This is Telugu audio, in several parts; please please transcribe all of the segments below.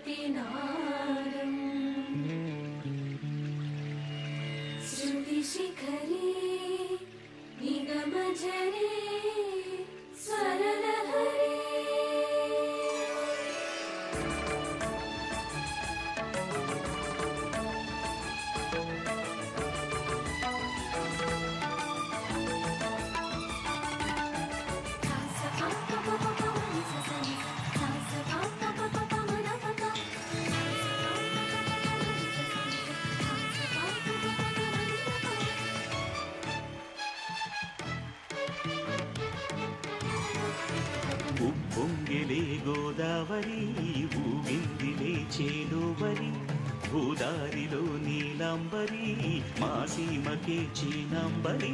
शक्तिनादम् श्रुतिशिखरे निगमजरे स्वरलहरे ఉప్పొంగిలే గోదావరి ఊగిందిలే చేలోవరి భూదారిలో నీలంబరి మా సీమకే చీనంబరి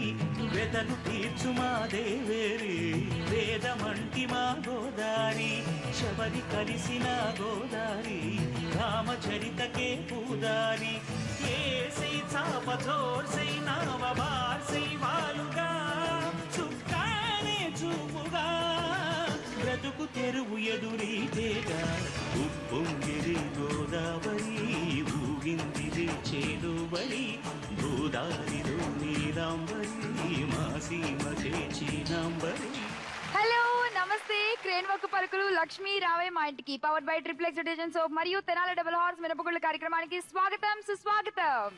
వెతలు తీర్చు మా దేవేరి వేదమంటి మా గోదారి శబరి కలిసిన గోదారి రామచరితకే పూదారి ఏసై చాపచోర్సై నావబార్సై వాలుగా చుక్కానే చూపుగా బ్రతుకు తెరువు ఎదురీతేగా ఉప్పొంగిరి గోదావరి ఊగిందిరి చేలువరి గోదావరిలో నీలాంబరి మా సీమకే చీనాంబరి. హలో నమస్తే, క్రేన్ వర్క్ పలుకులు లక్ష్మీ రావే మా ఇంటికి powered by Triplex detergent soap మరియు తెనాలి డబుల్ హార్స్ మినపగుళ్ళ కార్యక్రమానికి స్వాగతం సుస్వాగతం.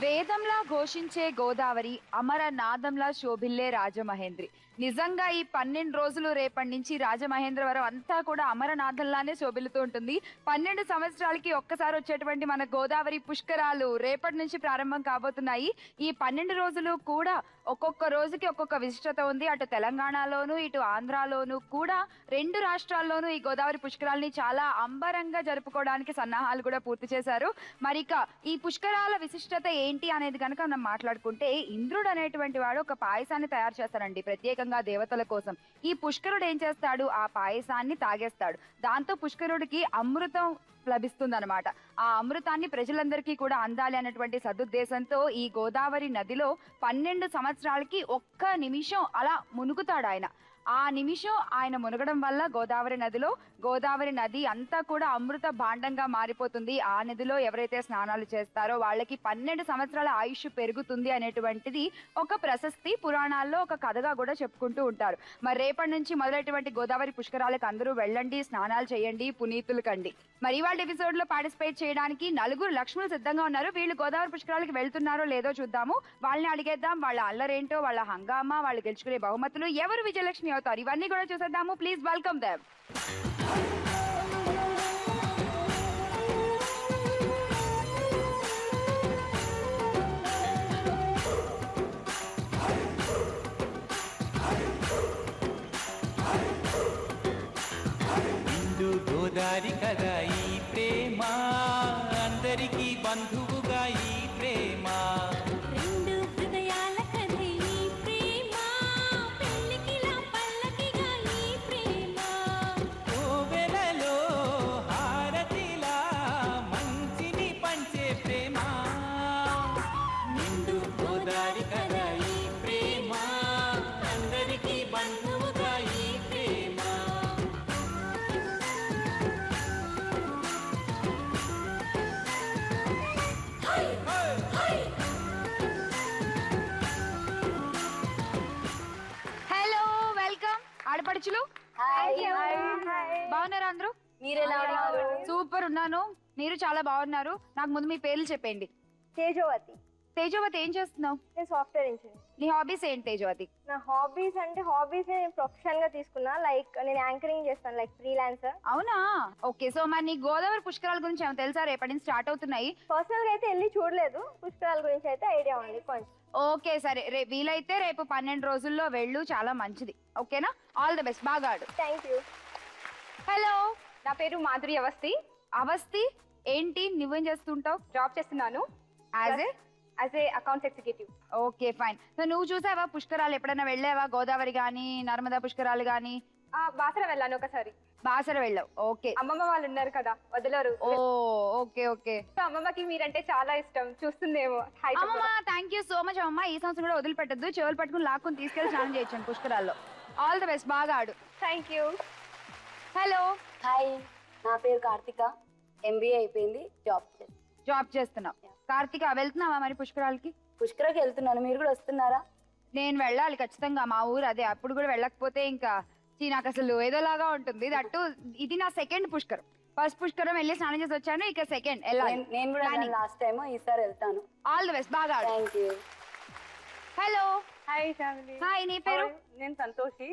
వేదంలా ఘోషించే గోదావరి అమర నాదంలా శోభిల్లే రాజమహేంద్రి. నిజంగా ఈ 12 రోజులు రేపటి నుంచి రాజమహేంద్రవరం అంతా కూడా అమరనాథంలానే శోభిల్లుతూ ఉంటుంది. 12 సంవత్సరాలకి ఒక్కసారి వచ్చేటువంటి మన గోదావరి పుష్కరాలు రేపటి నుంచి ప్రారంభం కాబోతున్నాయి. ఈ 12 రోజులు కూడా ఒక్కొక్క రోజుకి ఒక్కొక్క విశిష్టత ఉంది. అటు తెలంగాణలోను ఇటు ఆంధ్రాలోను కూడా 2 రాష్ట్రాల్లోనూ ఈ గోదావరి పుష్కరాల్ని చాలా అంబరంగా జరుపుకోవడానికి సన్నాహాలు కూడా పూర్తి చేశారు. మరిక ఈ పుష్కరాల విశిష్టత ఏంటి అనేది కనుక మనం మాట్లాడుకుంటే, ఇంద్రుడు అనేటువంటి వాడు ఒక పాయసాన్ని తయారు చేస్తాడండి ప్రత్యేకంగా దేవతల కోసం. ఈ పుష్కరుడు ఏం చేస్తాడు, ఆ పాయసాన్ని తాగేస్తాడు. దాంతో పుష్కరుడికి అమృతం లభిస్తుందన్నమాట. ఆ అమృతాన్ని ప్రజలందరికీ కూడా అందాలి అన్నటువంటి సదుద్దేశంతో ఈ గోదావరి నదిలో 12 సంవత్సరాలకి ఒక్క నిమిషం అలా మునుగుతాడు ఆయన. ఆ నిమిషం ఆయన మునగడం వల్ల గోదావరి నది అంతా కూడా అమృత భాండంగా మారిపోతుంది. ఆ నదిలో ఎవరైతే స్నానాలు చేస్తారో వాళ్ళకి 12 సంవత్సరాల ఆయుష్ పెరుగుతుంది అనేటువంటిది ఒక ప్రశస్తి. పురాణాల్లో ఒక కథగా కూడా చెప్పుకుంటూ ఉంటారు. మరి రేపటి నుంచి మొదలైనటువంటి గోదావరి పుష్కరాలకు అందరూ వెళ్ళండి, స్నానాలు చేయండి, పునీతులు కండి. మరి ఇవాళ ఎపిసోడ్ లో పార్టిసిపేట్ చేయడానికి 4 లక్ష్ములు సిద్ధంగా ఉన్నారు. వీళ్ళు గోదావరి పుష్కరాలకు వెళ్తున్నారో లేదో చూద్దాము. వాళ్ళని అడిగేద్దాం, వాళ్ళ అల్లరేంటో, వాళ్ళ హంగామా, వాళ్ళు గెలుచుకునే బహుమతులు, ఎవరు విజయలక్ష్మి అవుతారు, ఇవన్నీ కూడా చూసేద్దాము. Please welcome them. గోదారి కదా ఈ ప్రేమ, అందరికీ బంధువుగా ఈ ప్రేమ, రెండు హృదయాల కథే ఈ ప్రేమ, పెళ్ళికిలా పల్లకిగా ఈ ప్రేమ, కోవెలలో హారతిలా మంచిని పంచే ప్రేమ. నిండు గోదారి కదా ఈ ప్రేమ, అందరికీ బంధువుగా ఈ ప్రేమ. హలో వెల్కమ్ ఆడపడుచులు. బాగున్నారా అందరూ? సూపర్ ఉన్నాను. మీరు చాలా బాగున్నారు. నాకు ముందు మీ పేర్లు చెప్పండి. తేజవతి. తేజవతి, ఏం చేస్తున్నావు? నేను సాఫ్ట్వేర్ ఇంజనీర్. నీ హాబీస్ ఏంటి తేజవతి? నా హాబీస్ నేను ప్రొఫెషనల్ గా తీసుకున్నా. లైక్ నేను యాంకరింగ్ చేస్తాను, లైక్ ఫ్రీలాన్సర్. అవునా, ఓకే. సో మరి నీ గోదావరి పుష్కరాల గురించి ఏమైనా తెలుసా? రేపటి నుంచి స్టార్ట్ అవుతున్నాయి. పర్సనల్ గా అయితే వెళ్ళి చూడలేదు, పుష్కరాల గురించి అయితే ఐడియా ఉంది కొంచెం. ఓకే సరే, వీలైతే రేపు 12 రోజుల్లో వెళ్ళు, చాలా మంచిది. ఓకేనా? ఆల్ ది బెస్ట్, బాగా ఆడు. Thank you. హలో, నా పేరు మాధురి అవస్థి. అవస్థి, ఏంటి నువ్వేం చేస్తుంటావు? జాబ్ చేస్తున్నాను as a accounts executive. Okay fine. So నువ్వు చూసావా పుష్కరాలు? ఎప్పుడైనా వెళ్ళావా? గోదావరి గానీ నర్మదా పుష్కరాలు గానీ? బాసర వెళ్ళాను ఒకసారి. బాసర వెళ్ళావు, ఓకే. అమ్మమ్మ వాళ్ళు ఉన్నారు కదా, వదలరు. ఓ ఓకే ఓకే. అమ్మమ్మకి మీరంటే చాలా ఇష్టం, చూస్తుందేమో. అమ్మమ్మ, థ్యాంక్ యూ సో మచ్ అమ్మమ్మ. ఈ సంవత్సరం కూడా వదిలిపెట్టద్దు, చెవులు పట్టుకుని లాక్కుని తీసుకెళ్లి స్నానం చేయొచ్చాను పుష్కరాల్లో. ఆల్ ది బెస్ట్, బాగా ఆడు. Thank you. హలో. హాయ్. నా పేరు కార్తిక, MBA అయిపోయింది, జాబ్ చేస్తున్నావు. కార్తిక వెళ్తున్నావా మరి పుష్కరాలకి? పుష్కరకి వెళ్తున్నాను, మీరు కూడా వస్తున్నారా? నేను వెళ్ళాలి ఖచ్చితంగా, మా ఊరు అదే. అప్పుడు కూడా వెళ్ళకపోతే ఇంకా నాకు అసలు ఏదోలాగా ఉంటుంది. దట్టు ఇది నా సెకండ్ పుష్కరం. ఫస్ట్ పుష్కరం వెళ్ళి స్నానం చేసి వచ్చాను, ఇక సెకండ్ వెళ్ళాలి. నేను కూడా లాస్ట్ టైం, ఈసారి వెళ్తాను. ఆల్ ది బెస్ట్, బాగా. Thank you. Hello. Hi family. Hi, నీ పేరు? నేను సంతోషి.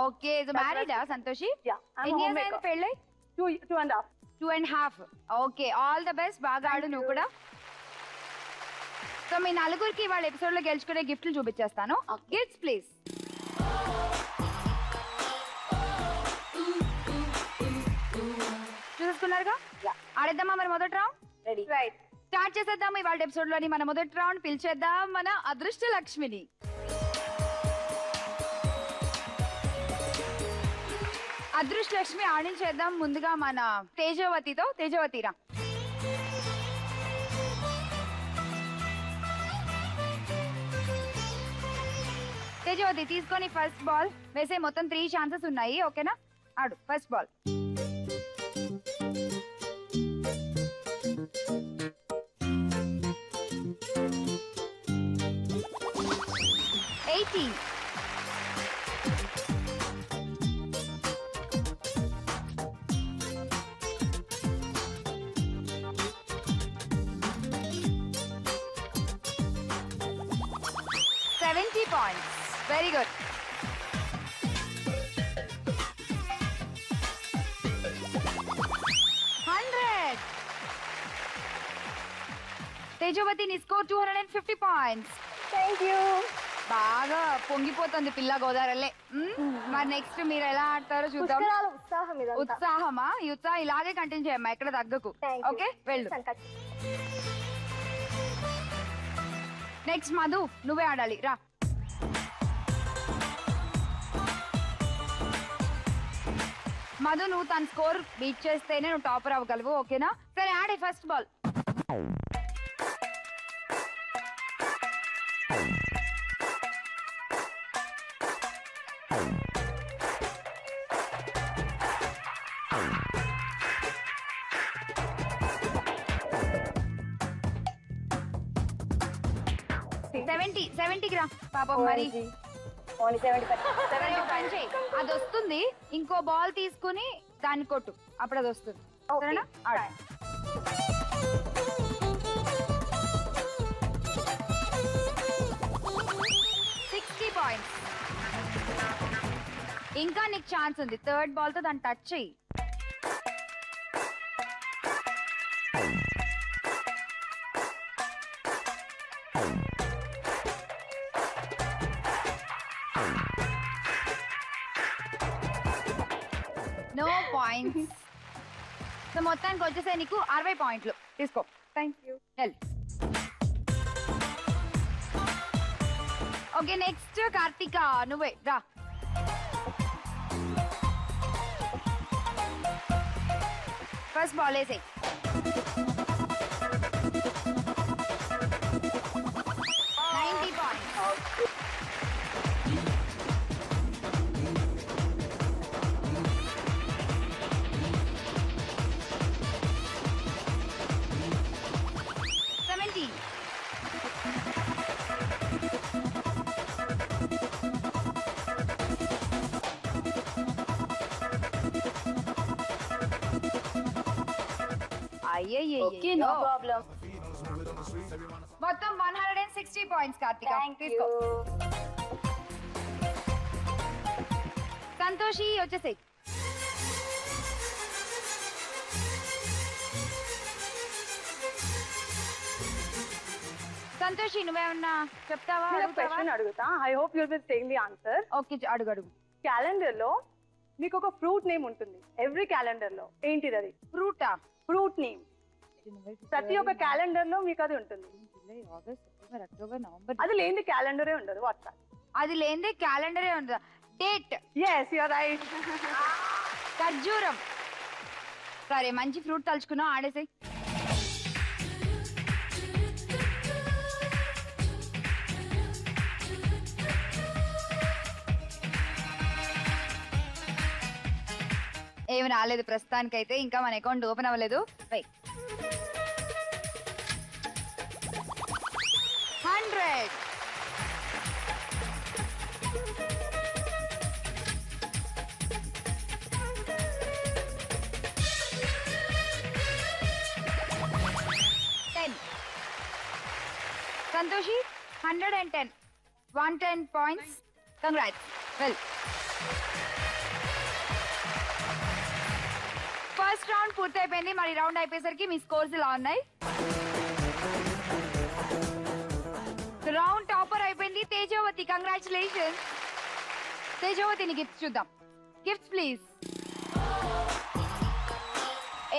ఓకే, మ్యారీడా సంతోషి? ఎన్ని ఇయర్స్ అయింది పెళ్ళై? 2.5. 2.5. ఓకే, ఆల్ ద బెస్ట్, బాగా ఆడు నువ్వు కూడా. సో మీ నలుగురికి వాళ్ళ ఎపిసోడ్ లో గెలుచుకునే గిఫ్ట్లు చూపించేస్తాను. Gifts please. చూసుకున్నారుగా? ఆడేద్దామా మరి మొదటి రౌండ్? రెడీ. రైట్, స్టార్ట్ చేసేద్దాం ఇవాళ ఎపిసోడ్ లోని మన మొదటి రౌండ్. పిలిచేద్దాం మన అదృష్ట లక్ష్మిని. అదృష్ట లక్ష్మి ఆడించేద్దాం ముందుగా మన తేజవతితో. తేజవతిరా. తేజవతి తీసుకొని ఫస్ట్ బాల్ వేసే. మొత్తం 3 ఛాన్సెస్ ఉన్నాయి, ఓకేనా? ఆడు first ball. points. Very good. Tejavathi నీ స్కోర్ 250 points. Thank you. బాగా పొంగిపోతుంది పిల్ల గోదావరిలే. మరి నెక్స్ట్ మీరు ఎలా ఆడతారో చూద్దాం. ఉత్సాహం ఇదంతా. ఉత్సాహమా? ఈ ఉత్సాహం ఇలాగే కంటిన్యూ చేయమ్మా, ఎక్కడ తగ్గకు. ఓకే, వెళ్ళు. నెక్స్ట్ మధు, నువ్వే ఆడాలి, రా. మధు, నువ్వు తన స్కోర్ బీట్ చేస్తేనే నువ్వు టాపర్ అవ్వగలవు, ఓకేనా? సరే ఆడే ఫస్ట్ బాల్. కి రా పాపం. మరి అది వస్తుంది, ఇంకో బాల్ తీసుకుని దాన్ని కొట్టు, అప్పుడు అది వస్తుంది. సరేనా? 60 points. ఇంకా నీకు ఛాన్స్ ఉంది. థర్డ్ బాల్ తో దాన్ని టచ్ చెయ్యి. No points. సో మొత్తానికి వచ్చేసే నీకు 60 పాయింట్లు. తీసుకో. Thank you. Okay, next Karthika, నువ్వే రా. ఫస్ట్ బాల్ వేసేయ్. Okay, no problem. మొత్తం 160 పాయింట్స్ కార్తిక. తీసుకో. సంతోషి వచ్చేసాయి. సంతోషి, నువ్వేమన్నా చెప్తావా? క్వశ్చన్ అడుగుతా. I hope you'll be saying the answer. Okay, అడుగు అడుగు. క్యాలెండర్ లో మీకు ఒక ఫ్రూట్ నేమ్ ఉంటుంది. ఎవ్రీ క్యాలెండర్ లో ఏంటిది అది? ఫ్రూటా? ఫ్రూట్ నేమ్ ప్రతి ఒక్క క్యాలెండర్ లో మీకు అది ఉంటుంది. July, August, September, October, November. అది లేని క్యాలెండరే ఉండదు. వాట్సాప్ అది లేని క్యాలెండరే ఉండదు. Date. yes you are right. ఖర్జూరం. సరే, మంచి ఫ్రూట్ తలుచుకున్నావు, ఆడేసాయి. ఏమి రాలేదు ప్రస్తుతానికైతే, ఇంకా మన అకౌంట్ ఓపెన్ అవ్వలేదు. Wait. 100. Santoshi 110. 110 points. Congrats. Well. First round పూర్తయిపోయింది. మరి రౌండ్ అయిపోయేసరికి మీ స్కోర్స్ ఇలా ఉన్నాయి. రౌండ్ టాపర్ అయిపోయింది తేజవతి. కంగ్రాచులేషన్స్ తేజవతిని. గిఫ్ట్స్ చూద్దాం. Gifts please.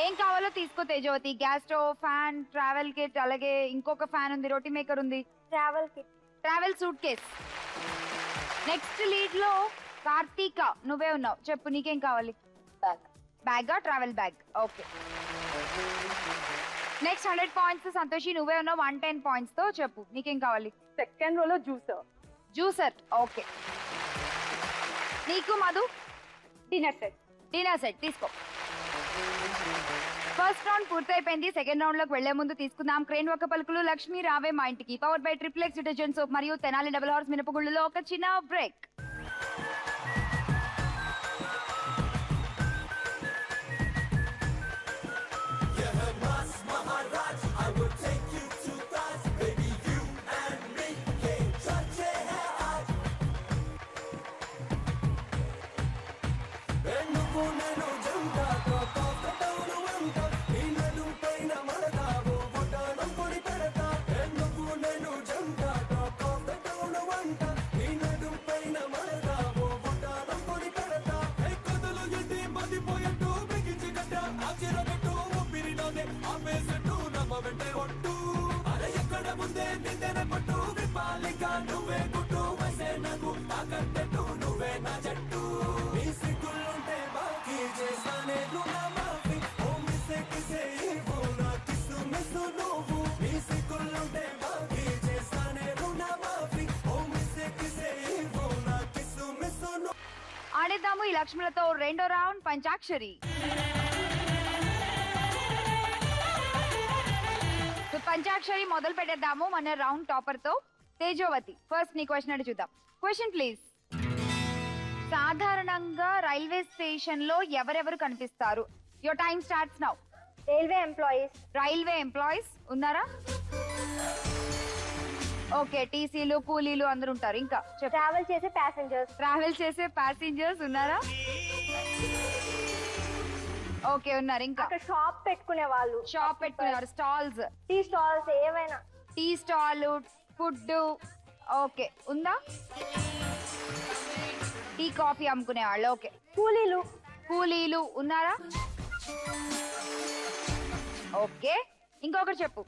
ఏం కావాలో తీసుకో Tejavathi. Gas stove, fan, travel kit, అలాగే ఇంకొక ఫ్యాన్ ఉంది, రోటీ మేకర్ ఉంది, travel kit, travel suitcase. Next lead లో కార్తీక నువ్వే ఉన్నావు. చెప్పు నీకేం కావాలి? బ్యాగ్. బ్యాగా? Travel bag. Okay. Next 100 points Santoshi నువ్వే ఉన్నావు 110 points తో. చెప్పు నీకేం కావాలి? సెకండ్ రోలో జ్యూసర్. జ్యూసర్. ఓకే. నీకు Madhu? Dinner set. Dinner set తీసుకో. ఫస్ట్ రౌండ్ పూర్తయిపోయింది. సెకండ్ రౌండ్ లోకి వెళ్లే ముందు తీసుకుందాం క్రేన్ ఒక పలుకులు లక్ష్మి రావే మా ఇంటికి powered by Triplex detergent soap మరియు తెనాలి డబుల్ హార్స్ మినపగుళ్ళలో ఒక చిన్న బ్రేక్. ఆడేద్దాము ఈ లక్ష్ములతో రెండో రౌండ్ పంచాక్షరి. పంచాక్షరి మొదలు పెట్టేద్దాము మన రౌండ్ టాపర్ తో. తేజవతి ఫస్ట్ నీ క్వశ్చన్ అడిగి చూద్దాం. Question please. సాధారణంగా రైల్వే స్టేషన్ లో ఎవరెవరు కనిపిస్తారు? Your time starts now. Railway employees. Railway employees ఉన్నారా? ఓకే. టీసీలు, కూలీలు అందరూ ఉంటారు. ఇంకా ట్రావెల్ చేసే ప్యాసింజర్స్. ట్రావెల్ చేసే ప్యాసింజర్స్ ఉన్నారా? ఓకే ఉన్నారు. ఇంకా అక్కడ షాప్ పెట్టుకునే వాళ్ళు. షాప్ పెట్టుకున్నారు. స్టాల్స్. టీ స్టాల్స్ ఏవైనా. Tea stall, food. ఓకే ఉందా? టీ కాఫీ అమ్ముకునే వాళ్ళు. ఓకే. కూలీలు. కూలీలు ఉన్నారా? ఓకే. ఇంకొకటి చెప్పు.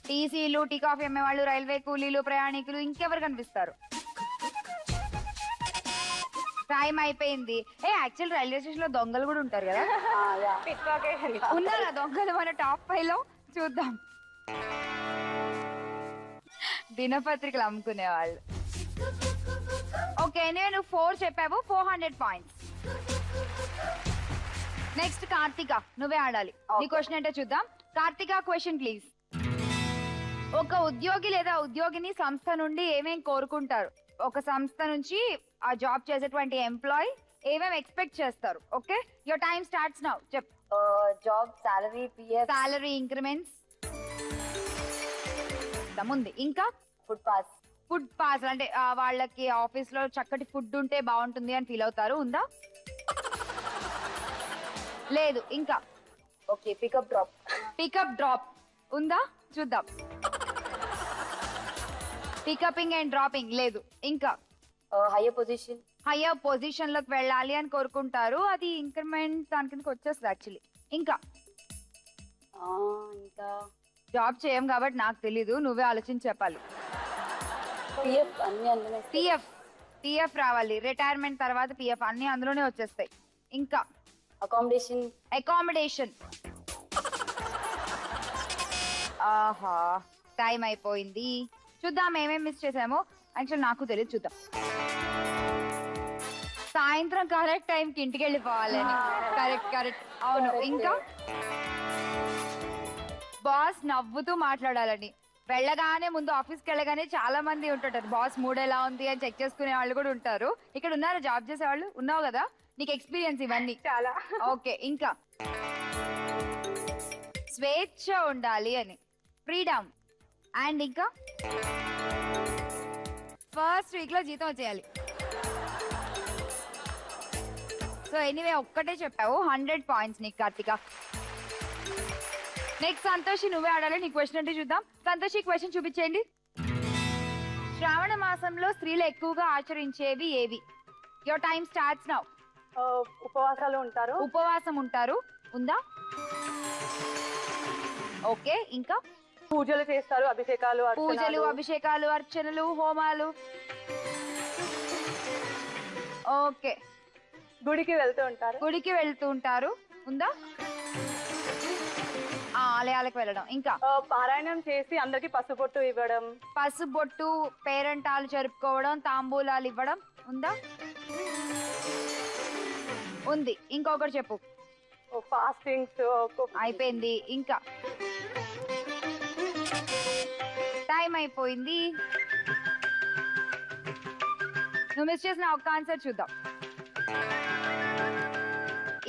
టీసీలు, టీ కాఫీ అమ్మేవాళ్ళు, రైల్వే కూలీలు, ప్రయాణికులు, ఇంకెవరు కనిపిస్తారు? టైం అయిపోయింది. యాక్చువల్ రైల్వే స్టేషన్ లో దొంగలు కూడా ఉంటారు కదా? ఉన్నారా దొంగలు మన టాప్ 5 లో? చూద్దాం. దినపత్రికలు అమ్ముకునే వాళ్ళు. ఓకే నేను 4 చెప్పావు. 400 points. నెక్స్ట్ కార్తిక నువ్వే ఆడాలి. నీ క్వశ్చన్ ఏంటో చూద్దాం. Karthika question please. ఒక ఉద్యోగి లేదా ఉద్యోగిని సంస్థ నుండి ఏమేం కోరుకుంటారు? ఒక సంస్థ నుంచి ఆ జాబ్ చేసేటువంటి ఎంప్లాయ్ ఏమేమి ఎక్స్పెక్ట్ చేస్తారు? Okay your time starts now. చెప్పు. Job, salary, PF, salary increments ఉంది. ఇంకా ఫుడ్ పాస్. ఫుడ్ పాస్ అంటే వాళ్ళకి ఆఫీస్ లో చక్కటి ఫుడ్ ఉంటే బాగుంటుంది అని ఫీల్ అవుతారు. ఉందా? లేదు. ఇంకా okay. Pickup drop. Pickup drop ఉందా? చూద్దాం. పికపింగ్ అండ్ డ్రాపింగ్ లేదు. ఇంకా హైయర్ పొజిషన్. హైయర్ పొజిషన్ లోకి వెళ్ళాలి అని కోరుకుంటారు. అది ఇంక్రిమెంట్ దాని కిందకి వచ్చేస్తుంది యాక్చువల్లీ. ఇంకా ఇంకా జాబ్ చేయం కాబట్టి నాకు తెలీదు. నువ్వే ఆలోచించి చెప్పాలి. పిఎఫ్ అన్ని అందులో. పిఎఫ్ రావాలి. రిటైర్మెంట్ తర్వాత పిఎఫ్ అన్ని అందులోనే వచ్చేస్తాయి. ఇంకా అకామిడేషన్. ఆహా టైం అయిపోయింది. చూద్దాం ఏమేమి మిస్ చేసామో. యాక్చువల్ నాకు తెలియదు. చూద్దాం. సాయంత్రం కరెక్ట్ టైంకి ఇంటికి వెళ్ళిపోవాలని. కరెక్ట్ అవును. ఇంకా బాస్ నవ్వుతూ మాట్లాడాలని. వెళ్ళగానే ముందు ఆఫీస్కి వెళ్ళగానే చాలా మంది ఉంటుంటారు, బాస్ మూడ్ ఎలా ఉంది అని చెక్ చేసుకునే వాళ్ళు కూడా ఉంటారు. ఇక్కడ ఉన్నారా జాబ్ చేసే వాళ్ళు? ఉన్నావు కదా, నీకు ఎక్స్పీరియన్స్ ఇవన్నీ చాలా. ఓకే. ఇంకా స్వేచ్ఛ ఉండాలి అని, ఫ్రీడమ్. అండ్ ఇంకా ఫస్ట్ వీక్ లో జీతం వచ్చేయాలి. సో ఎనీవే ఒక్కటే చెప్పావు, 100 పాయింట్స్ నీకు కార్తిక. నెక్స్ట్ సంతోషి, నువ్వే ఆడాలి. నీ క్వశ్చన్ అంటే చూద్దాం. సంతోషి క్వశ్చన్ చూపించేయండి. శ్రావణ మాసంలో స్త్రీలు ఎక్కువగా ఆచరించేవి ఏవి? Your time starts now. ఉపవాసాలు ఉంటారు. ఉపవాసం ఉంటారు, ఉందా? ఓకే. ఇంకా పూజలు చేస్తారు, అభిషేకాలు, పూజలు, అభిషేకాలు, అర్చనలు, హోమాలు. ఓకే. గుడికి వెళ్తూ ఉంటారు. గుడికి వెళ్తూ ఉంటారు, ఉందా? ఆలయాలకు వెళ్ళడం. ఇంకా పారాయణం చేసి అందరికి పసుపొట్టు ఇవ్వడం. పసుబొట్టు, పేరంటాలు జరుపుకోవడం, తాంబూలాలు ఇవ్వడం, ఉందా? ఉంది. ఇంకొకటి చెప్పు. ఫాస్టింగ్స్ అయిపోయింది. ఇంకా టైం అయిపోయింది. నువ్వు మిస్ చేసిన ఒక్క ఆన్సర్ చూద్దాం.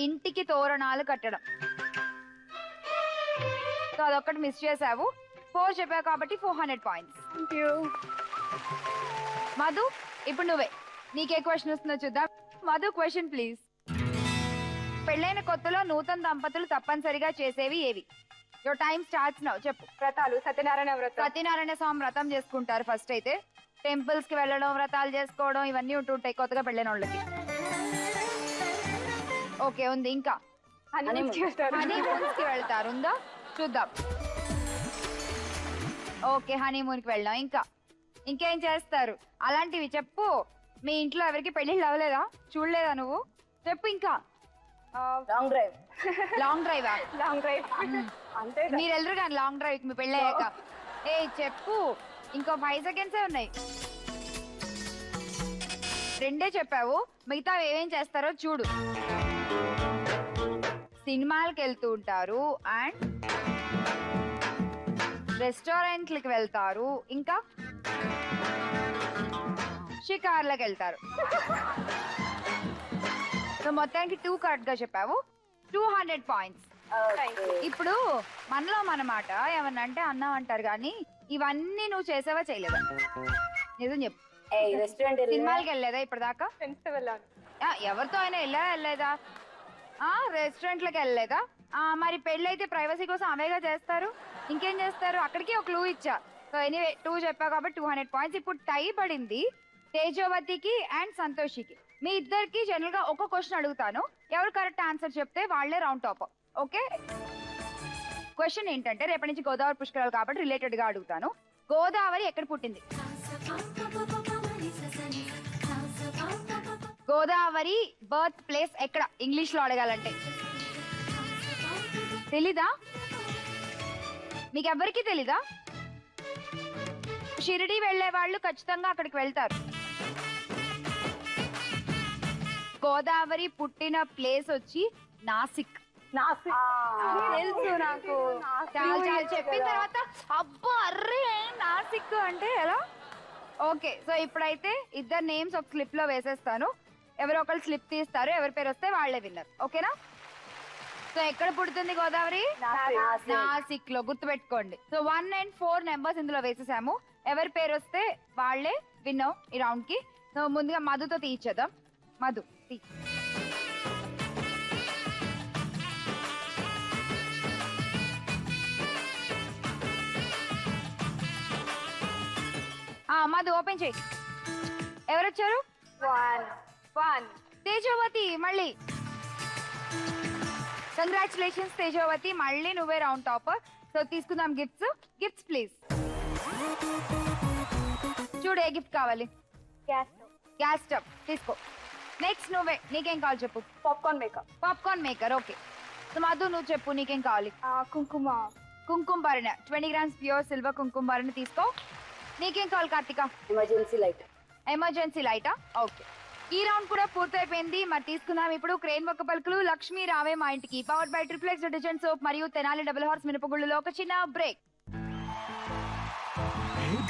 ఇంటికి తోరణాలు కట్టడం. సో అదొక్కటి మిస్ చేసావు. 4 చెప్పావు కాబట్టి 400 పాయింట్స్. మధు, ఇప్పుడు నువ్వే. నీకే క్వశ్చన్ వస్తుందో చూద్దాం. Madhu, question please. పెళ్ళైన కొత్తలో నూతన దంపతులు తప్పనిసరిగా చేసేవి ఏవి? Your time starts now. చెప్పు. వ్రతాలు, సత్యనారాయణ వ్రతం. సత్యనారాయణ స్వామి వ్రతం చేసుకుంటారు ఫస్ట్ అయితే. టెంపుల్స్ కి వెళ్ళడం, వ్రతాలు చేసుకోవడం, ఇవన్నీ ఉంటుంటాయి కొత్తగా పెళ్ళైన వాళ్ళకి. ఓకే, ఉంది. ఇంకా హనీమూన్స్ కి వెళ్తారు, ఉందా? చూద్దాం. ఓకే, హనీమూన్ కి వెళ్ళాం. ఇంకా ఇంకేం చేస్తారు? అలాంటివి చెప్పు. మీ ఇంట్లో ఎవరికి పెళ్లిళ్ళు అవ్వలేదా? చూడలేదా నువ్వు? చెప్పు. ఇంకా లాంగ్ డ్రైవ్. లాంగ్ డ్రైవా? లాంగ్ డ్రైవ్ అంతే. మీరు వెళ్ళరు కానీ లాంగ్ డ్రైవ్ మీ పెళ్ళి అయ్యాక. ఏ చెప్పు. ఇంకో 5 సెకండ్స్ ఉన్నాయి. 2 చెప్పావు, మిగతా ఏమేం చేస్తారో చూడు. సినిమాలకు వెళ్తూ ఉంటారు, అండ్ రెస్టారెంట్లకు వెళ్తారు, ఇంకా షికార్లకు వెళ్తారు. సో మొత్తానికి 2 కరెక్ట్ గా చెప్పావు. 200 పాయింట్స్. ఇప్పుడు మనలో మన మాట ఏమన్నా అంటే అన్నావు అంటారు, కానీ ఇవన్నీ నువ్వు చేసావా చేయలేదా? నిజం చెప్పు. రెస్టారెంట్ సినిమాలకి వెళ్ళలేదా ఇప్పటిదాకా? ఫ్రెండ్స్ తో వెళ్ళాను. ఎవరితో అయినా వెళ్ళలేదా? రెస్టారెంట్లకు వెళ్ళలేదా? మరి పెళ్ళైతే ప్రైవసీ కోసం అవేగా చేస్తారు, ఇంకేం చేస్తారు? అక్కడికి ఒక క్లూ ఇచ్చా. సో ఎనీవే 2 చెప్పా కాబట్టి 200 పాయింట్స్. ఇప్పుడు టై పడింది తేజవతికి అండ్ సంతోషికి. మీ ఇద్దరికి జనరల్ గా ఒక క్వశ్చన్ అడుగుతాను, ఎవరు కరెక్ట్ ఆన్సర్ చెప్తే వాళ్లే రౌండ్ టాప్. ఓకే. క్వశ్చన్ ఏంటంటే, రేపటి నుంచి గోదావరి పుష్కరాలు కాబట్టి రిలేటెడ్ గా అడుగుతాను. గోదావరి ఎక్కడ పుట్టింది? గోదావరి బర్త్ ప్లేస్ ఎక్కడ? ఇంగ్లీష్ లో అడగాలంటే. తెలీదా? మీకు ఎవరికి తెలీదా? షిరిడి వెళ్లే వాళ్ళు ఖచ్చితంగా అక్కడికి వెళ్తారు. గోదావరి పుట్టిన ప్లేస్ వచ్చి నాసిక్. తెలుసు నాకు. చాలా చెప్పిన తర్వాత అబ్బా అర్రే నాసిక్ అంటే ఎలా? ఓకే. సో ఇప్పుడైతే ఇద్దరు నేమ్స్ ఒక స్లిప్ లో వేసేస్తాను. ఎవరో ఒకళ్ళు స్లిప్ తీస్తారు, ఎవరి పేరు వస్తే వాళ్లే విన్నర్. ఓకేనా? సో ఎక్కడ పుడుతుంది గోదావరి? నాసిక్ లో. గుర్తుపెట్టుకోండి. సో 1 and 4 నెంబర్స్ ఇందులో వేసేసాము. ఎవరి పేరు వస్తే వాళ్లే విన్నాం ఈ రౌండ్ కి. సో ముందుగా మధుతో తీయించేద్దాం. మధు తీ. మధు ఓపెన్ చేయి. ఎవరు వచ్చారు? 1 తేజవతి. మళ్ళీ కంగ్రాచులేషన్స్ తేజవతి, మళ్ళీ నువ్వే రౌండ్ టాపర్. సో తీసుకుందాం గిఫ్ట్స్ ప్లీజ్. చూడు ఏ గిఫ్ట్ కావాలి? గ్యాస్ స్టవ్ తీసుకో. నెక్స్ట్ నువ్వే, నీకేం కావాలి చెప్పు. Popcorn maker. Okay. So Madhu నువ్వు చెప్పు, నీకేం కావాలి? కుంకుమ భరణ 20 grams ప్యూర్ సిల్వర్ కుంకుమ భరణ తీసుకో. నీకేం కావాలి కార్తిక? Emergency light. ఎమర్జెన్సీ లైటా? ఓకే. ఈ రౌండ్ కూడా పూర్తయిపోయింది. మరి తీసుకుందాం ఇప్పుడు క్రేన్ ఒక్క పలుకులు లక్ష్మీ రావే మా ఇంటికి powered by Triplex detergent soap మరియు తెనాలి డబుల్ హార్స్ మినపగుళ్ళలో ఒక చిన్న బ్రేక్.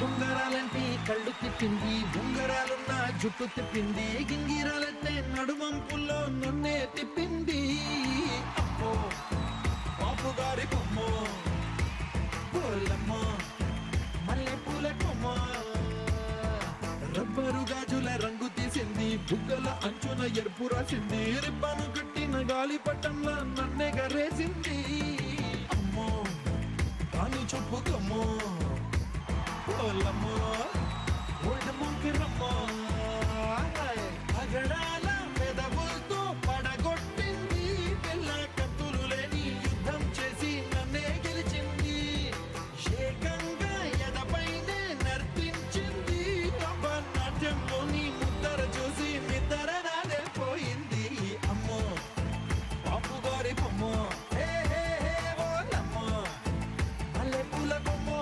బొంగరాలంటే కళ్ళు తిప్పింది, బొంగరాలున్న జుట్టు తిప్పింది, గింగిరాలంటే నడుమంపుల్లో నన్నే తిప్పింది. అమ్మో బాపు గారి బొమ్మ, పోలమ్మ మల్లె పూల కొమ్మ, రబ్బరు గాజుల రంగు తీసింది, బుగ్గల అంచున ఎరుపు రాసింది, రిబ్బను కట్టిన గాలి పట్టంలో నన్నే గరేసింది. అమ్మో దాని చెప్పుకమ్మో పోలమ్మో ఒళ్ళముంకిరమ్మో, అగడాల పెదవులతో పడగొట్టింది, పిల్ల కత్తులు లేని యుద్ధం చేసి నన్నే గెలిచింది, ఏకంగా ఎదపైనే నర్తించింది, నాట్యంలోని ముద్దర చూసి నిద్ర నాదే పోయింది. అమ్మో బాపు గారి బొమ్మో, హే హే హే ఓలమ్మో మల్లె పూల కొమ్మో.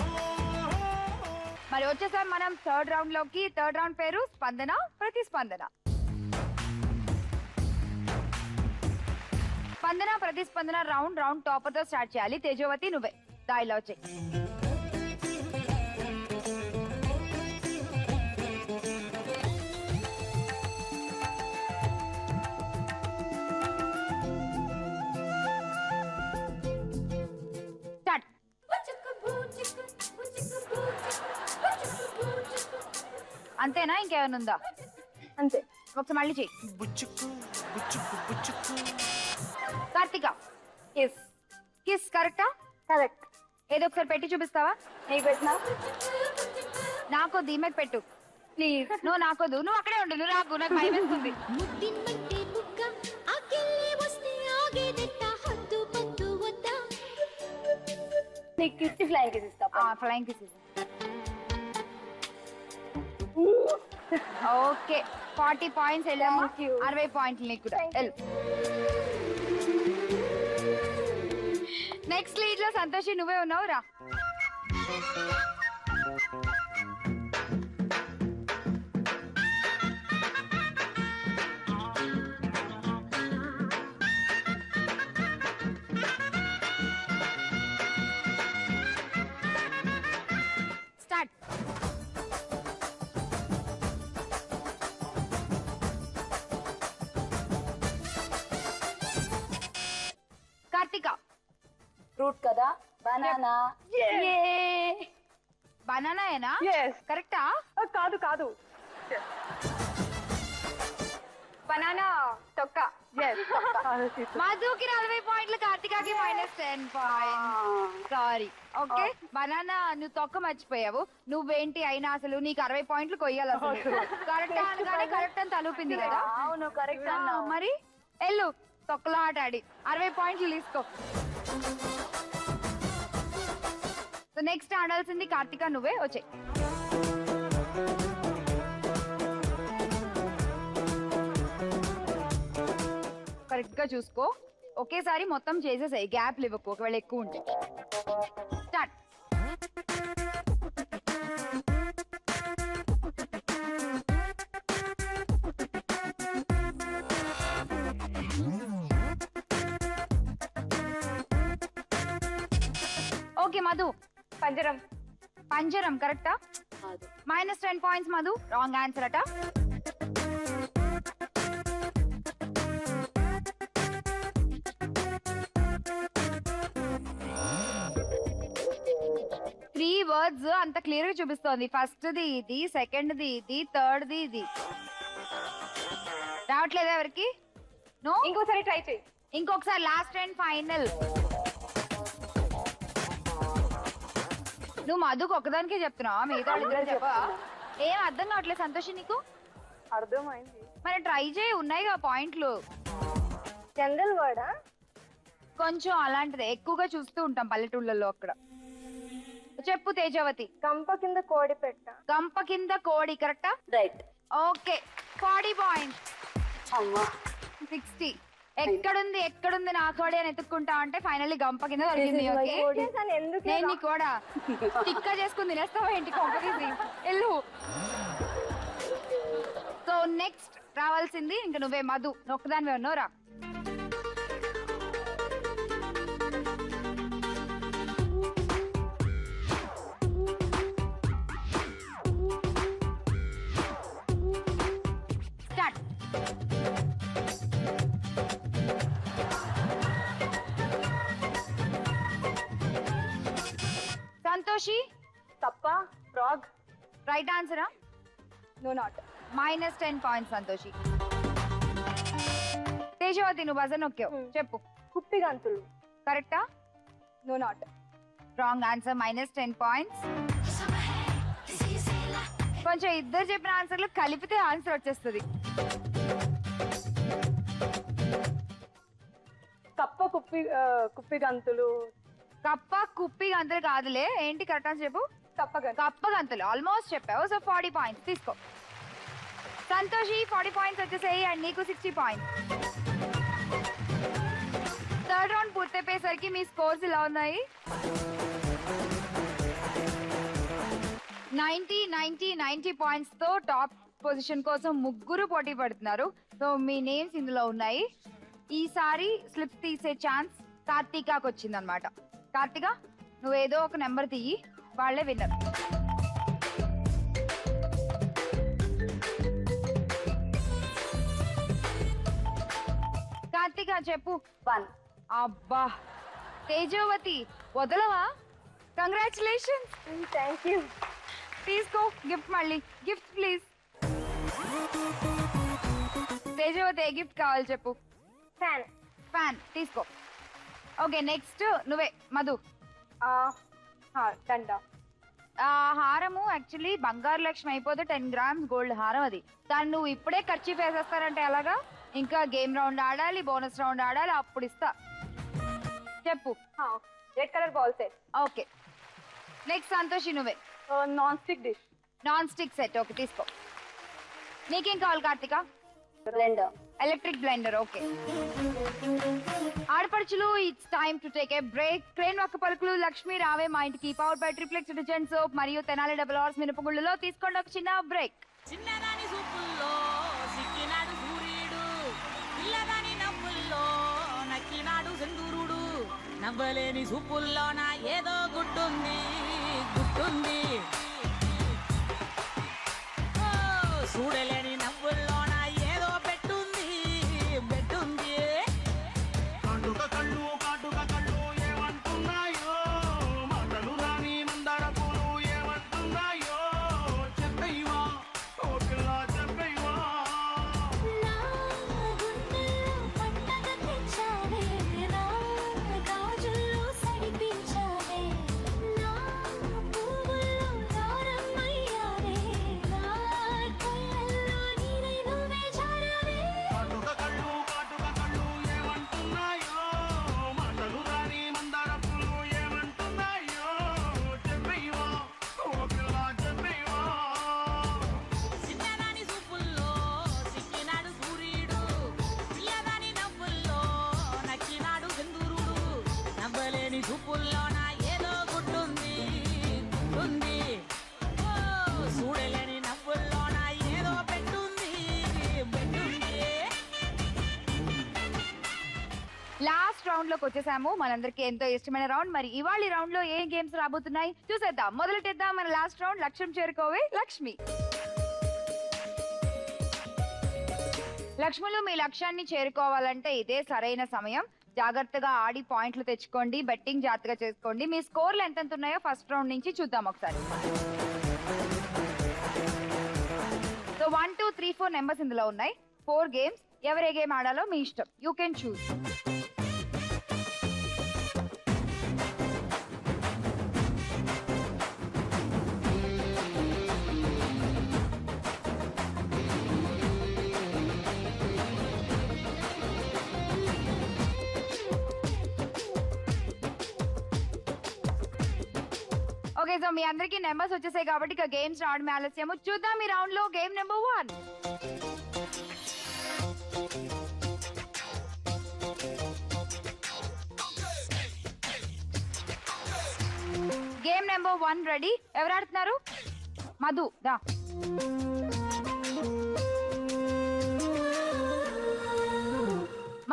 మరి వచ్చేసాం మనం థర్డ్ రౌండ్ లోకి. థర్డ్ రౌండ్ పేరు స్పందన ప్రతిస్పందన. స్పందన ప్రతిస్పందన రౌండ్ టాపర్ తో స్టార్ట్ చేయాలి. తేజవతి నువ్వే దాయిలో వచ్చాయి. స్టార్ట్. అంతేనా ఇంకేమైనా ఉందా? అంతే. ఒకసారి మళ్ళీ చెయ్యి. కార్తిక కిస్. కిస్ కరెక్టా? కరెక్ట్. ఏదో ఒకసారి పెట్టి చూపిస్తావా? నీకు పెట్టినా? నాకు దీమెకి పెట్టు ప్లీజ్. నువ్వు నాకొద్దు, నువ్వు అక్కడే ఉండు, నువ్వు నాకు భయం వేస్తుంది. నీకు కిస్ ఫ్లైంగ్ కిస్ ఇస్తా. Flying kiss. ఓకే 40 పాయింట్స్ వెళ్ళాము. Thank you. 60 పాయింట్లు నీకు కూడా. నెక్స్ట్ లీడ్ లో సంతోషి నువ్వే ఉన్నావు రా. స్టార్ట్. కార్తిక ఫ్రూట్ కదా, బనానా. బనానాయేనా? Yes. కరెక్టా? కాదు కాదు. బనానా తొక్క. మధుకి 40 పాయింట్లు, కార్తికాకి -10 పాయింట్స్. సారీ. ఓకే బనానా నువ్వు తొక్క మర్చిపోయావు. నువ్వేంటి అయినా అసలు నీకు 60 పాయింట్లు కొయ్యాలి అసలు. కరెక్ట్ అనగానే కరెక్ట్ అని తలుపింది కదా. అవును కరెక్ట్. మరి ఎల్లు తొక్కలో ఆట ఆడి 60 పాయింట్లు తీసుకో. సో నెక్స్ట్ ఆడాల్సింది కార్తిక నువ్వే వచ్చే. కరెక్ట్ గా చూసుకో. ఒకేసారి మొత్తం చేసేసాయి, గ్యాప్ ఇవ్వకు ఒకవేళ ఎక్కువ ఉంటే. స్టార్ట్. ఓకే మధు. పంజరం. పంజరం కరెక్టా? -10 పాయింట్స్ మధు. రాంగ్ ఆన్సర్ అట. త్రీ వర్డ్స్ అంత క్లియర్ గా చూపిస్తోంది. ఫస్ట్ ది ఇది, సెకండ్ ది ఇది, థర్డ్ ది ఇది. రావట్లేదా ఎవరికి? నో. ఇంకోసారి ట్రై చేయి. ఇంకొకసారి లాస్ట్ అండ్ ఫైనల్. నువ్వు మధుకు ఒకదానికే చెప్తున్నావా? మిగతా వాళ్ళిద్దరు చెప్పా? ఏం అర్థం కావట్లేదు సంతోషి నీకు? అర్థమైంది. మరి ట్రై చేయి, ఉన్నాయిగా పాయింట్లు. జనరల్ వర్డా? కొంచెం అలాంటిది ఎక్కువగా చూస్తూ ఉంటాం పల్లెటూళ్ళలో అక్కడ. చెప్పు తేజవతి. గంప కింద కోడి పెట్ట. గంప కింద కోడి కరెక్టా? రైట్. Okay 40 points. అమ్మా 60. ఎక్కడుంది నా కోడి అని ఎత్తుక్కుంటా అంటే ఫైనల్లీ గంప కింద దొరికింది. ఓకే ఎందుకు నేను నీ కూడా టిక్క చేసుకుని తినేస్తావా ఏంటి కొంప తీసి? ఎల్లు. సో నెక్స్ట్ రావాల్సింది ఇంక నువ్వే మధు నొక్కదానివే ఉన్నావు రా. స్టార్ట్. సంతోషి తప్ప ఫ్రాగ్. రైట్ ఆన్సరా? No not. -10 points Santoshi. Tejavathi నువ్వు బజర్ నొక్కావు చెప్పు. కుప్పి గంతులు. కరెక్టా? No not. Wrong answer, -10 points. కొంచెం ఇద్దరు చెప్పిన ఆన్సర్లు కలిపితే ఆన్సర్ వచ్చేస్తుంది. కప్ప కుప్పి గంతులు. కప్ప కుప్పి గంతులు కాదులే, ఏంటి కరెక్ట్ ఆన్సర్ చెప్పు. కప్ప గంతులు ఆల్మోస్ట్ చెప్పావు. సో 40 పాయింట్స్ తీసుకో. సంతోషి 40 పాయింట్స్ వచ్చేసాయి అండ్ నీకు 60 పాయింట్స్. థర్డ్ రౌండ్ పూర్తయిపోయేసరికి మీ స్కోర్స్ ఇలా ఉన్నాయి. 90 పాయింట్స్ తో టాప్ పొజిషన్ కోసం ముగ్గురు పోటీ పడుతున్నారు. సో మీ నేమ్స్ ఇందులో ఉన్నాయి. ఈసారి స్లిప్స్ తీసే ఛాన్స్ కార్తీకాకి వచ్చిందనమాట. కార్తీక నువ్వు ఏదో ఒక నెంబర్ తీయి, వాళ్ళే విన్నర్. కార్తీక చెప్పు. 1. అబ్బా తేజవతి వదలవా? కంగ్రాచులేషన్స్. Thank you. తీసుకో గిఫ్ట్. మళ్ళీ gift please. Tejavathi A gift కావాలి చెప్పు. ఫ్యాన్ తీసుకో. ఓకే నెక్స్ట్ నువ్వే మధు. దండ. హారము యాక్చువల్లీ బంగారు లక్ష్మి అయిపోతే 10 grams గోల్డ్ హారం అది. దాన్ని నువ్వు ఇప్పుడే ఖర్చు వేసేస్తారంటే ఎలాగా? ఇంకా గేమ్ రౌండ్ ఆడాలి, బోనస్ రౌండ్ ఆడాలి, అప్పుడు ఇస్తా. చెప్పు. Red colour ball set. Okay next Santoshi నువ్వే. Non stick dish. Non stick set okay తీసుకో. నీకేం కావాలి Karthika? Blender. Electric blender. Okay ఆడపడుచులు it's time to take a break. Crane ఒక్క పలుకులు లక్ష్మి రావే మా ఇంటికి powered by Triplex detergent soap మరియు తెనాలి డబుల్ హార్స్ మినపగుళ్ళలో తీసుకోండి ఒక చిన్న బ్రేక్. చిన్నదాని సూపుల్లో సిక్కినాడు సూర్యుడు, పిల్లదాని నవ్వుల్లో నక్కినాడు సింధూరుడు, నవ్వలేని సూపుల్లోన ఏదో గుట్టుంది గుట్టుంది, చూడలేని నవ్వుల్లోన ఏదో పెట్టుంది పెట్టుంది. కాటుక కళ్ళు ఏమంటున్నాయో, మాటలు రాని మందార పూలు ఏమంటున్నాయో, చెప్పయ్యవా ఓ పిల్ల చెప్పయ్యవా. కాటుక కళ్ళు ఏమంటున్నాయో, మాటలు రాని మందార పూలు ఏమంటున్నాయో, చెప్పయ్యవా ఓ పిల్ల చెప్పయ్యవా. చిన్నదాని సూపుల్లో సిక్కినాడు సూర్యుడు, పిల్లదాని నవ్వుల్లో నక్కినాడు సింధూరుడు, నవ్వలేని సూపుల్లోన ఏదో గుట్టుంది గుట్టుంది, చూడలేని నవ్వుల్లోన ఏదో పెట్టుంది పెట్టుంది. లాస్ట్ రౌండ్ లోకి వచ్చేసాము. మనందరికి ఎంతో ఇష్టమైన రౌండ్. మరి ఇవాళ రౌండ్ లో ఏ గేమ్స్ రాబోతున్నాయి చూసేద్దాం. మొదలెట్టేద్దాం మన లాస్ట్ రౌండ్. లక్ష్యం చేరుకోవే లక్ష్మి. లక్ష్ములు మీ లక్ష్యాన్ని చేరుకోవాలంటే ఇదే సరైన సమయం. జాగ్రత్తగా ఆడి పాయింట్లు తెచ్చుకోండి, బెట్టింగ్ జాగ్రత్తగా చేసుకోండి. మీ స్కోర్లు ఎంత ఉన్నాయో ఫస్ట్ రౌండ్ నుంచి చూద్దాం ఒకసారి. సో 1, 2, 3, 4 నెంబర్స్ ఇందులో ఉన్నాయి. 4 గేమ్స్. ఎవరే గేమ్ ఆడాలో మీ ఇష్టం. You can choose. Okay so మీ అందరికి నెంబర్స్ వచ్చేసాయి కాబట్టి ఇక గేమ్స్ రావడం ఆలస్యము. చూద్దాం ఈ రౌండ్ లో game number 1. Game number 1 ready? ఎవరు ఆడుతున్నారు? మధు దా.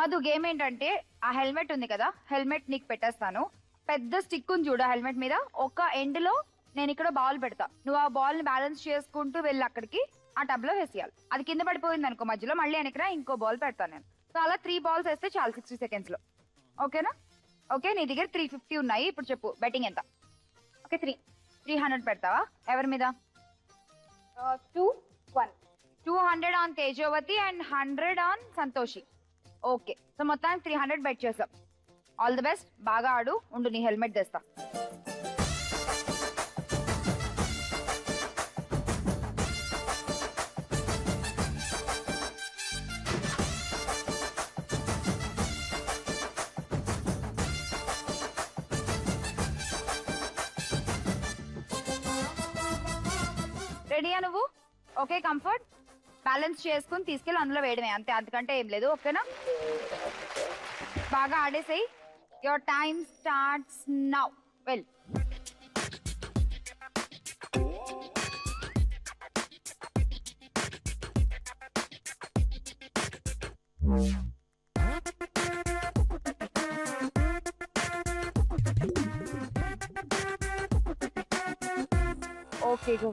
కాదు గేమ్ ఏంటంటే ఆ హెల్మెట్ ఉంది కదా, హెల్మెట్ నీకు పెట్టేస్తాను. పెద్ద స్టిక్ ఉంది చూడ హెల్మెట్ మీద, ఒక ఎండ్ లో నేను ఇక్కడ బాల్ పెడతా. నువ్వు ఆ బాల్ ని బ్యాలెన్స్ చేసుకుంటూ వెళ్ళి అక్కడికి ఆ టబ్ లో వేసేయాలి. అది కింద పడిపోయింది అనుకో మధ్యలో, మళ్ళీ వెనకరా ఇంకో బాల్ పెడతాను నేను. సో అలా 3 balls వేస్తే చాలు 60 seconds లో. ఓకేనా? ఓకే, నీ దగ్గర 350 ఉన్నాయి. ఇప్పుడు చెప్పు బెట్టింగ్ ఎంత? ఓకే 300 పెడతావా? ఎవరి మీద? 2-1. 200 on Tejavathi and 100 on Santoshi. Okay, so మొత్తానికి 300 బెట్ చేసాం. ఆల్ ది బెస్ట్, బాగా ఆడు. ఉండు నీ హెల్మెట్ తెస్తా. రెడీయా నువ్వు? ఓకే, కంఫర్ట్ బ్యాలెన్స్ చేసుకుని తీసుకెళ్ళి అందులో వేయడమే, అంతే, అంతకంటే ఏం లేదు. ఓకేనా? బాగా ఆడేసేయి. Your time starts now. Well, okay go.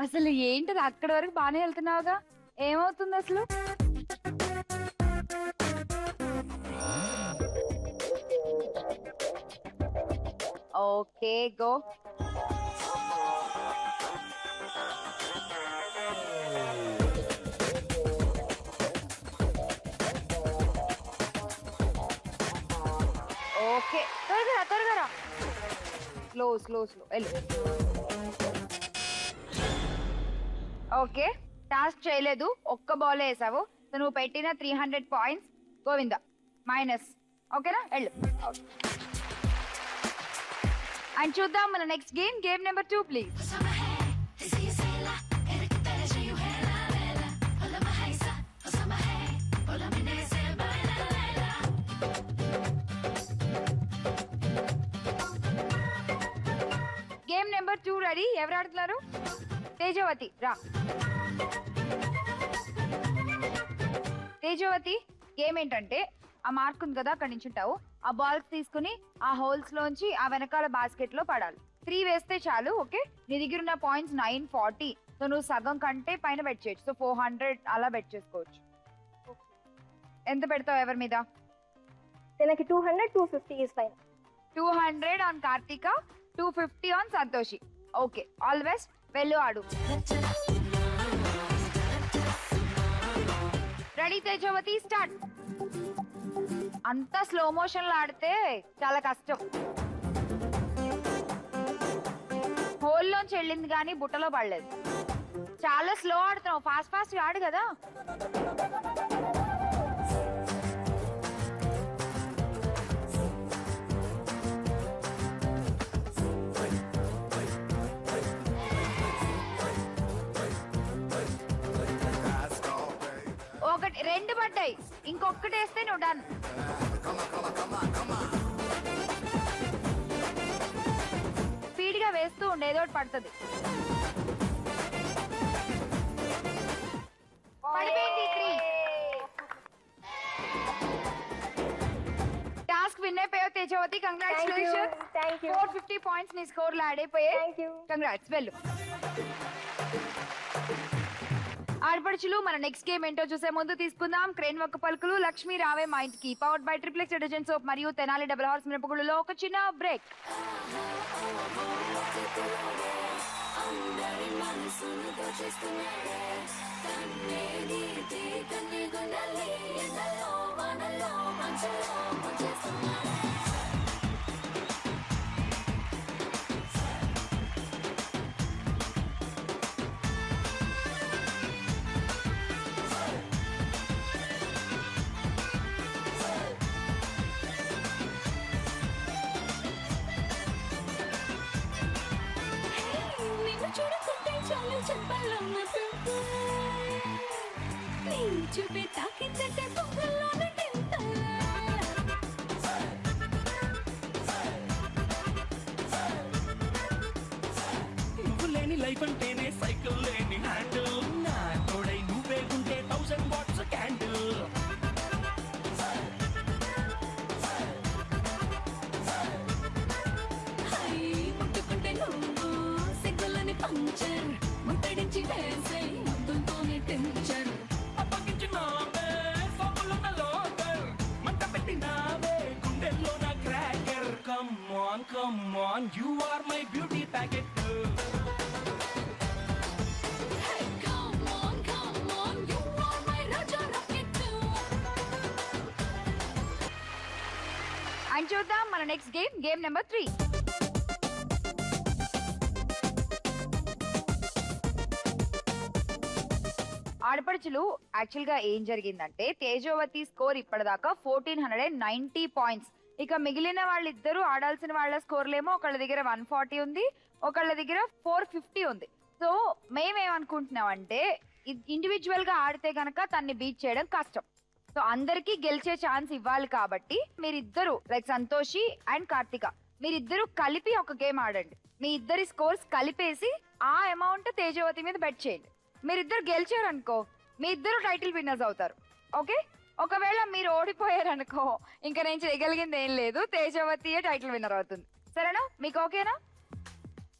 అసలు ఏంటిది, అక్కడి వరకు బాగానే వెళ్తున్నావుగా, ఏమవుతుంది అసలు? Okay go. ఓకే, త్వరగా త్వరగా రా. స్లో స్లో స్లో వెళ్ళు. ఓకే, టాస్క్ చేయలేదు, ఒక్క బాల్ వేసావు. సో నువ్వు పెట్టిన 300 points గోవింద మైనస్. ఓకేనా? వెళ్ళు. అండ్ చూద్దాం మన next game. Game number 2 please. Game number 2 ready? ఎవరు ఆడుతున్నారు? తేజవతి రా. తేజవతి, గేమ్ ఏంటంటే ఆ మార్క్ ఉంది కదా, అక్కడ నుంచి ఉంటావు. ఆ బాల్స్ తీసుకుని ఆ హోల్స్ లోంచి ఆ వెనకాల బాస్కెట్ లో పడాలి. 3 వేస్తే చాలు. ఓకే, నీ దగ్గర ఉన్న పాయింట్స్ 940. సో నువ్వు సగం కంటే పైన బెట్ చేయొచ్చు. సో 400 అలా బెట్ చేసుకోవచ్చు. ఎంత పెడతావు ఎవరి మీద? నాకు 200, 250 is fine. 200 on Karthika, 250 on Santoshi. Okay, all the best, వెళ్ళు ఆడు. Ready Tejavathi, start. అంతా స్లో మోషన్ లో ఆడితే చాలా కష్టం. హోల్లోంచి వెళ్ళింది కానీ బుట్టలో పడలేదు. చాలా స్లో ఆడుతున్నావు, ఫాస్ట్ ఫాస్ట్ ఆడు కదా. ఒకటి 2 పడ్డాయి, ఇంకొకటి వేస్తే నువ్వు డన్. స్పీడ్ గా వేస్తూ ఉండే, ఏదో ఒకటి పడుతుంది. పడిపోయింది 3. టాస్క్ విన్ అయిపోయావు Tejavathi, congratulations. Thank you. 450 points నీ స్కోర్ లో యాడ్ అయిపోయాయి. Thank you. కంగ్రాట్స్, వెళ్ళు. ఆడపడుచులు, మన నెక్స్ట్ గేమ్ ఏంటో చూసే ముందు తీసుకుందాం క్రేన్ ఒక్క పలుకులు లక్ష్మీ రావే మా ఇంటికి, powered by Triplex detergent soap మరియు తెనాలి డబుల్ హార్స్ మిరపగుళ్ళలో ఒక చిన్న బ్రేక్. చూపే తాకిందంటే పొగల్లోనే తింటా. లేని లైఫ్ అంటేనే సైకిల్ లేని హ్యాండిల్ నా తోడై నువ్వే ఉంటే 1000 వాట్స్ క్యాండిల్ ముట్టుకుంటే నువ్వు సిగ్గులని పంచర్ ముట్టడించి వేసే ముద్దుతోనే టెన్షన్ అప్పగించినావే సోకులున్న లోకర్ మంట పెట్టినావే గుండెల్లో నా cracker come on you are my beauty packet and చూద్దాం మన నెక్స్ట్ గేమ్ నెంబర్ 3. ఆడపడుచులు యాక్చువల్ గా ఏం జరిగిందంటే తేజోవతి స్కోర్ ఇప్పటిదాకా 1490 పాయింట్స్. ఇక మిగిలిన వాళ్ళిద్దరూ ఆడాల్సిన వాళ్ళ స్కోర్లేమో ఒకళ్ళ దగ్గర 140 ఉంది, ఒకళ్ళ దగ్గర 450 ఉంది. సో మేమేమనుకుంటున్నామంటే ఇండివిజువల్ గా ఆడితే గనక తన్ని బీట్ చేయడం కష్టం. సో అందరికీ గెలిచే ఛాన్స్ ఇవ్వాలి కాబట్టి మీరిద్దరు లైక్ సంతోషి అండ్ కార్తిక మీరిద్దరు కలిపి ఒక గేమ్ ఆడండి. మీ ఇద్దరి స్కోర్స్ కలిపేసి ఆ అమౌంట్ తేజవతి మీద బెట్ చేయండి. మీరిద్దరు గెలిచారు అనుకో మీ ఇద్దరు టైటిల్ విన్నర్స్ అవుతారు. ఓకే, ఒకవేళ మీరు ఓడిపోయారనుకో ఇంకా నేను చేయగలిగింది ఏం లేదు, తేజవతియే టైటిల్ విన్నర్ అవుతుంది. సరేనా, మీకు ఓకేనా?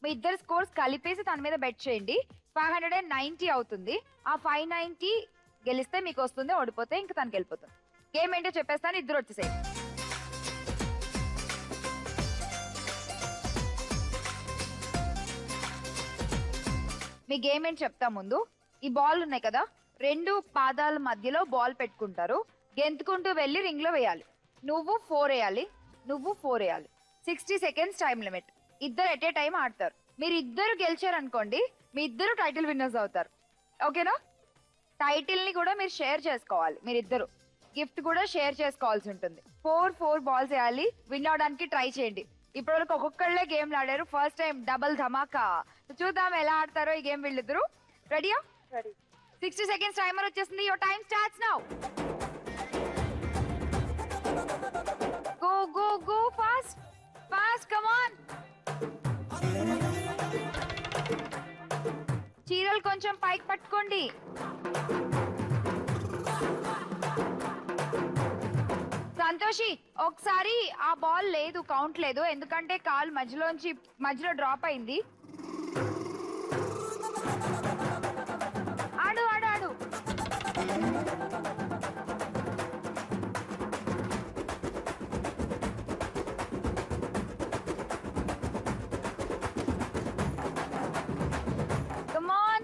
మీ ఇద్దరు స్కోర్స్ కలిపేసి తన మీద బెట్ చేయండి. 590 అవుతుంది. ఆ 590 గెలిస్తే మీకు వస్తుంది, ఓడిపోతే ఇంకా తనకి వెళ్ళిపోతుంది. గేమ్ ఏంటో చెప్పేస్తాను, ఇద్దరు వచ్చేసేయండి. మీ గేమ్ ఏంటి చెప్తా ముందు. ఈ బాల్ ఉన్నాయి కదా, 2 పాదాల మధ్యలో బాల్ పెట్టుకుంటారు. గెంతుకుంటూ వెళ్ళి రింగ్ లో వేయాలి. నువ్వు 4 వేయాలి, నువ్వు 4 వేయాలి. 60 సెకండ్స్ టైం లిమిట్. ఇద్దరు ఎట్ ఏ టైం ఆడతారు. మీరు ఇద్దరు గెలిచారు అనుకోండి మీ ఇద్దరు టైటిల్ విన్నర్స్ అవుతారు. ఓకేనా? టైటిల్ ని కూడా మీరు షేర్ చేసుకోవాలి. మీరిద్దరు గిఫ్ట్ కూడా షేర్ చేసుకోవాల్సి ఉంటుంది. 4 బాల్స్ వేయాలి. విన్ అవడానికి ట్రై చేయండి. ఇప్పటివరకు ఒక్కొక్కళ్ళే గేమ్ ఆడారు, ఫస్ట్ టైం డబుల్ ధమాకా. చూద్దాం ఎలా ఆడతారో ఈ గేమ్ వీళ్ళిద్దరు. రెడీయా? 60 సెకండ్స్ టైమర్ వచ్చేసింది. Your time starts now. Go go go fast fast, come on. చీరలు కొంచెం పైకి పట్టుకోండి. సంతోషి ఒకసారి ఆ బాల్ లేదు, కౌంట్ లేదు, ఎందుకంటే కాల్ మధ్యలో డ్రాప్ అయింది. ఆడు ఆడు ఆడు. Come on.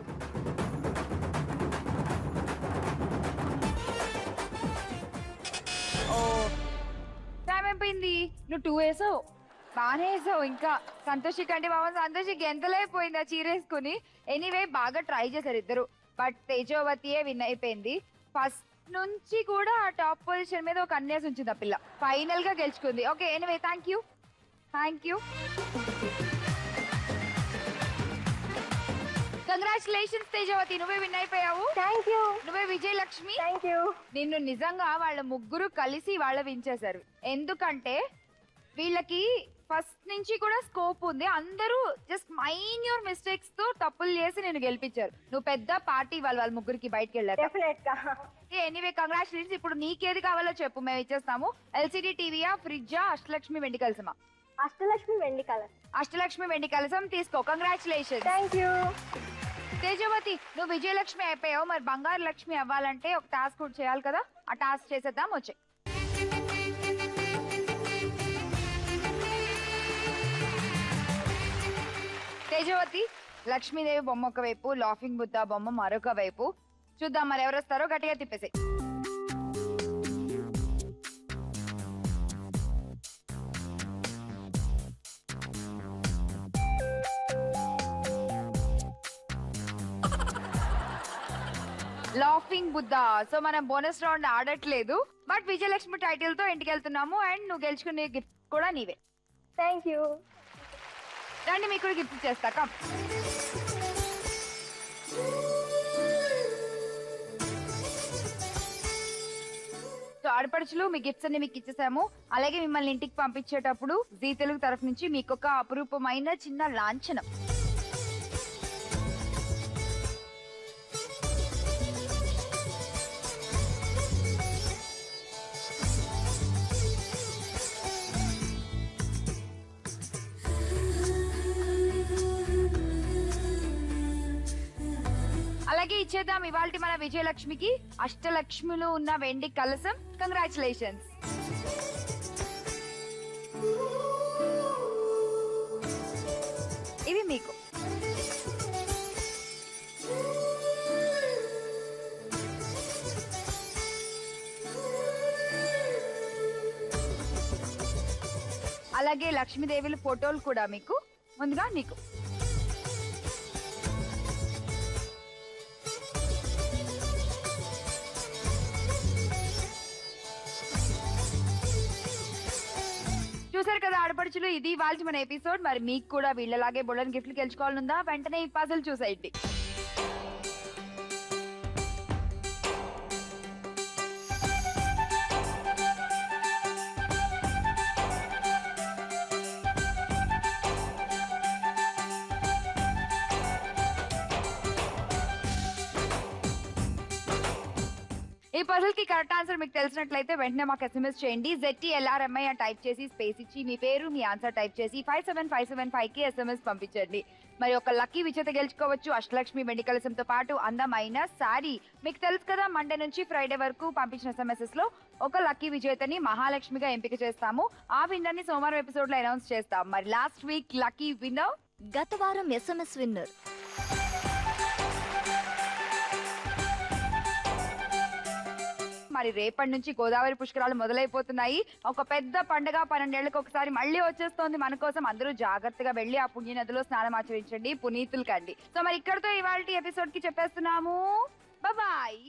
టైం అయిపోయింది. నువ్వు 2 వేసావు, బాగానే వేసావు. ఇంకా సంతోషి కంటే బాబా సంతోషి గెంతలైపోయింది ఆ చీరేసుకుని. ఎనీవే బాగా ట్రై చేశారు ఇద్దరు, బట్ తేజోవతియే విన్ అయిపోయింది. ఫస్ట్ నుంచి కూడా ఆ టాప్ పొజిషన్ మీద ఒక అన్యాసం ఉంచింది ఆ పిల్ల, ఫైనల్ గా గెలుచుకుంది. Okay, anyway thank you. Congratulations Tejavathi, నువ్వే విన్ అయిపోయావు. Thank you. నువ్వే విజయలక్ష్మి. Thank you. నిన్ను నిజంగా వాళ్ళ ముగ్గురు కలిసి వాళ్ళ వించేశారు. ఎందుకంటే వీళ్ళకి ఫస్ట్ నుంచి కూడా స్కోప్ ఉంది. అందరూ జస్ట్ మైన్యూర్ మిస్టేక్స్ తో తప్పులు చేసి నేను గెలిపించారు. నువ్వు పెద్ద పార్టీ వాళ్ళ ముగ్గురికి బయటకు వెళ్ళారు. డెఫినెట్ గా. Anyway congratulations. ఇప్పుడు నీకేది కావాలో చెప్పు, మేము ఇచ్చేస్తాము. ఎల్సిడి టీవీయా, ఫ్రిడ్జా, అష్టలక్ష్మి వెండి కలసమా? అష్టలక్ష్మి వెండి కలర్. అష్టలక్ష్మి వెండి కలసం తీసుకో. కంగ్రాచులేషన్. Thank you. తేజవతి నువ్వు విజయలక్ష్మి అయిపోయావు, మరి బంగారు లక్ష్మి అవ్వాలంటే ఒక టాస్క్ కూడా చేయాలి కదా. ఆ టాస్క్ చేసేద్దాం, వచ్చే. తేజవతి లక్ష్మీదేవి బొమ్మ ఒక వైపు, లాఫింగ్ బుద్ధ బొమ్మ మరొక వైపు. చూద్దాం మరి ఎవరు వస్తారో. గట్టిగా తిప్పేసి. లాఫింగ్ బుద్ధ. సో మనం బోనస్ రౌండ్ ఆడట్లేదు, బట్ విజయలక్ష్మి టైటిల్ తో ఇంటికి వెళ్తున్నాము. అండ్ నువ్వు గెలుచుకునే గిఫ్ట్ కూడా నీవే. Thank you. రండి, మీకు కూడా గిఫ్ట్ చేస్తా. కమ్. సో ఆడపడుచులు మీ గిఫ్ట్స్ అన్ని మీకు ఇచ్చేసాము. అలాగే మిమ్మల్ని ఇంటికి పంపించేటప్పుడు జీ తెలుగు తరఫు నుంచి మీకు ఒక అపురూపమైన చిన్న లాంఛనం. ఇచ్చేద్దాం ఇవాల్టి మన విజయలక్ష్మికి అష్టలక్ష్ములు ఉన్న వెండి కలసం. కంగ్రాచులేషన్స్. ఇవి మీకు. అలాగే లక్ష్మీదేవుల ఫోటోలు కూడా మీకు. ముందుగా నీకు చూసారు కదా ఆడపడుచులు, ఇది వాళ్ళ మన ఎపిసోడ్. మరి మీకు కూడా వీళ్ళలాగే బోల్డెన్ గిఫ్ట్లు గెలుచుకోవాలనుందా? వెంటనే ఈ పజిల్ చూసేయండి. ఈ పజిల్ కి కరెక్ట్ ఆన్సర్ మీకు తెలిసినట్లయితే వెంటనే మాకు SMS చేయండి. ZTLRMI అని టైప్ చేసి స్పేస్ ఇచ్చి మీ పేరు మీ ఆన్సర్ టైప్ చేసి 57575 కి SMS పంపించండి. మరి ఒక లక్కీ విజేత గెలుచుకోవచ్చు అష్టలక్ష్మి వెండి కలసంతో పాటు అందమైన సారీ. మీకు తెలుసు కదా మండే నుంచి ఫ్రైడే వరకు పంపించిన SMS లో ఒక లక్కీ విజేతని మహాలక్ష్మిగా ఎంపిక చేస్తాము. ఆ విన్నర్ ని సోమవారం ఎపిసోడ్ లో అనౌన్స్ చేస్తాం. మరి లాస్ట్ వీక్ లక్కీ విన్నర్ గత వారం SMS విన్నర్ మరి రేపటి నుంచి గోదావరి పుష్కరాలు మొదలైపోతున్నాయి. ఒక పెద్ద పండుగ 12 ఏళ్లకు ఒకసారి మళ్ళీ వచ్చేస్తోంది మన కోసం. అందరూ జాగ్రత్తగా వెళ్లి ఆ పుణ్య నదిలో స్నానం ఆచరించండి, పునీతులు కండి. సో మరి ఇక్కడతో ఇవాళ ఎపిసోడ్ కి చెప్పేస్తున్నాము. బాయ్.